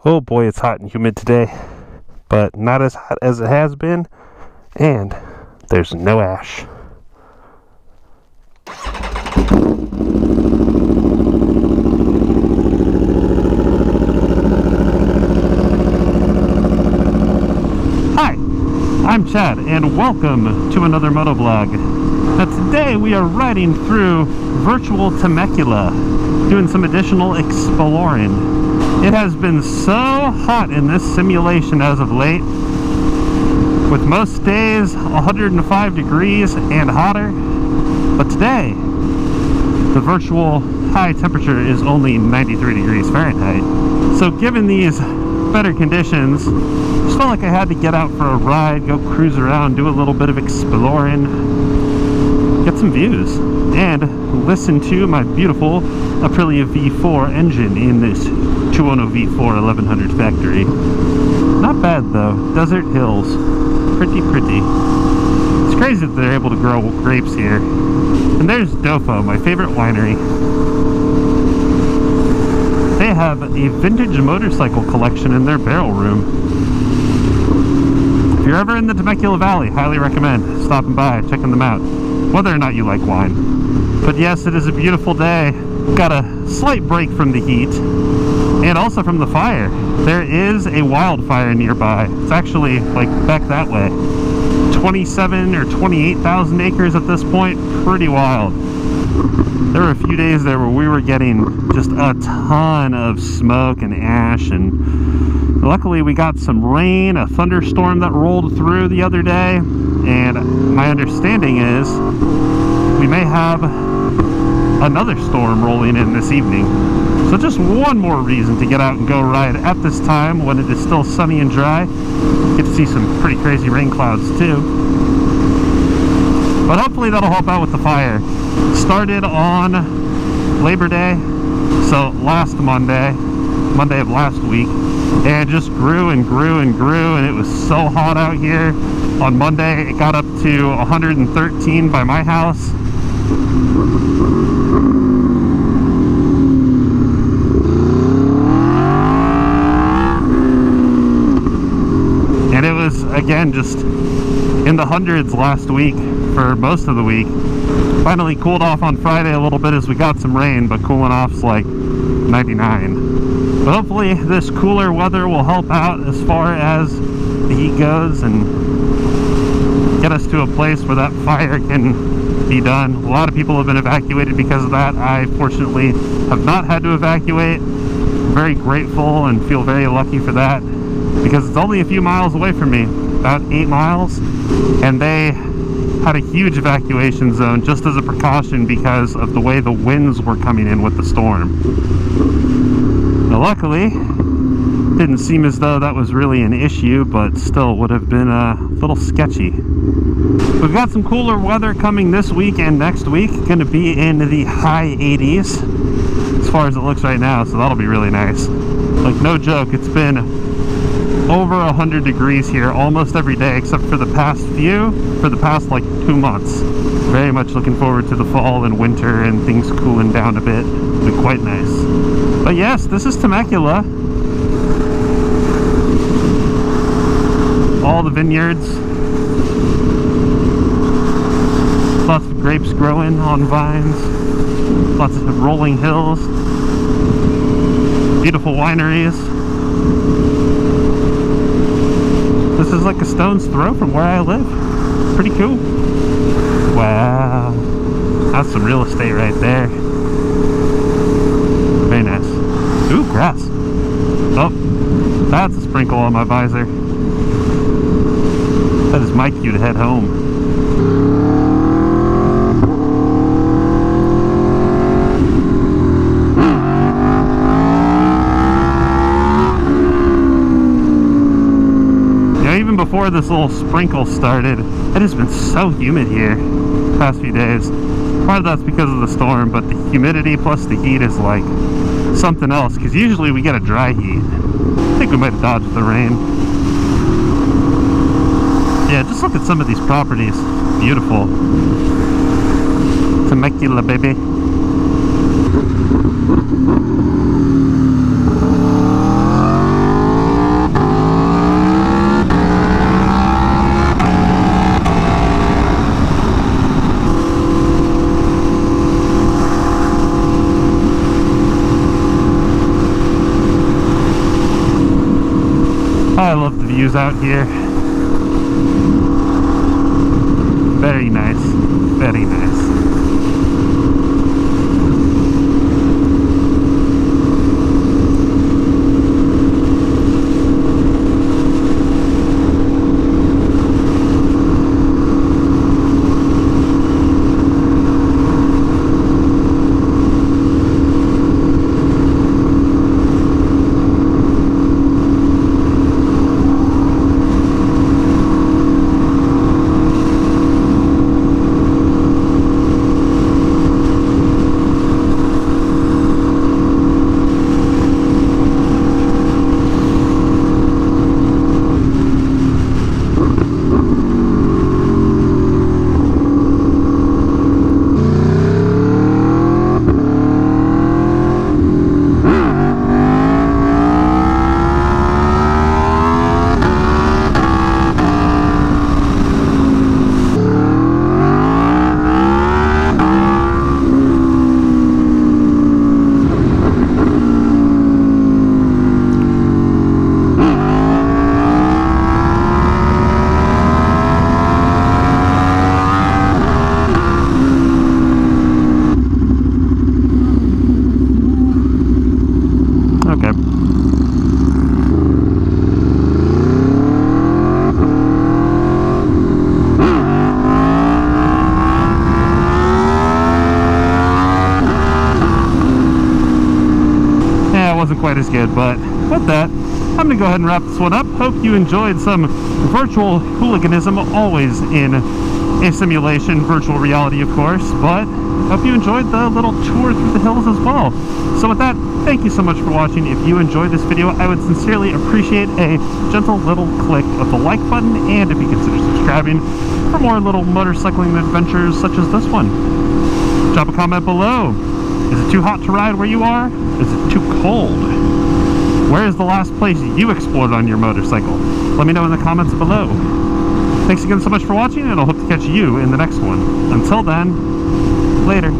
Oh boy, it's hot and humid today, but not as hot as it has been, and there's no ash. Hi, I'm Chad, and welcome to another motovlog. Now today we are riding through virtual Temecula, doing some additional exploring. It has been so hot in this simulation as of late, with most days 105 degrees and hotter, but today the virtual high temperature is only 93 degrees Fahrenheit. So given these better conditions, I just felt like I had to get out for a ride, go cruise around, do a little bit of exploring, get some views, and listen to my beautiful Aprilia V4 engine in this Tuono V4 1100 factory. Not bad though, desert hills, pretty. It's crazy that they're able to grow grapes here. And there's Dofo, my favorite winery. They have a vintage motorcycle collection in their barrel room. If you're ever in the Temecula Valley, highly recommend stopping by, checking them out, whether or not you like wine. But yes, it is a beautiful day. Got a slight break from the heat and also from the fire. There is a wildfire nearby. It's actually like back that way. 27 or 28,000 acres at this point. Pretty wild. There were a few days there where we were getting just a ton of smoke and ash, and luckily we got some rain, a thunderstorm that rolled through the other day, and my understanding is we may have another storm rolling in this evening. So just one more reason to get out and go ride at this time when it is still sunny and dry. Get to see some pretty crazy rain clouds too. But hopefully that'll help out with the fire. Started on Labor Day, so last Monday of last week, and just grew and grew and grew, and it was so hot out here. On Monday it got up to 113 by my house. And it was, again, just in the hundreds last week for most of the week. Finally cooled off on Friday a little bit as we got some rain, but cooling off's like 99. But hopefully this cooler weather will help out as far as the heat goes and get us to a place where that fire can be done. A lot of people have been evacuated because of that. I fortunately have not had to evacuate. I'm very grateful and feel very lucky for that, because it's only a few miles away from me, about 8 miles, and they had a huge evacuation zone just as a precaution because of the way the winds were coming in with the storm. Now luckily, didn't seem as though that was really an issue, but still would have been a little sketchy. We've got some cooler weather coming this week and next week. Going to be in the high 80s as far as it looks right now, so that'll be really nice. Like, no joke, it's been over 100 degrees here almost every day except for the past like 2 months. Very much looking forward to the fall and winter and things cooling down a bit. It'll be quite nice. But yes, this is Temecula. All the vineyards. Lots of grapes growing on vines. Lots of rolling hills. Beautiful wineries. This is like a stone's throw from where I live. Pretty cool. Wow. That's some real estate right there. Very nice. Ooh, grass. Oh, that's a sprinkle on my visor. That is my cue to head home. Even before this little sprinkle started, it has been so humid here the past few days. Part of that's because of the storm, but the humidity plus the heat is like something else, because usually we get a dry heat. I think we might have dodged the rain. Yeah, just look at some of these properties. Beautiful. Temecula, baby. I love the views out here. Very nice. Very nice. Quite as good, but with that, I'm gonna go ahead and wrap this one up. Hope you enjoyed some virtual hooliganism, always in a simulation, virtual reality of course, but hope you enjoyed the little tour through the hills as well. So with that, thank you so much for watching. If you enjoyed this video, I would sincerely appreciate a gentle little click of the like button, and if you consider subscribing for more little motorcycling adventures such as this one. Drop a comment below. Is it too hot to ride where you are? Is it too cold? Where is the last place you explored on your motorcycle? Let me know in the comments below. Thanks again so much for watching, and I'll hope to catch you in the next one. Until then, later.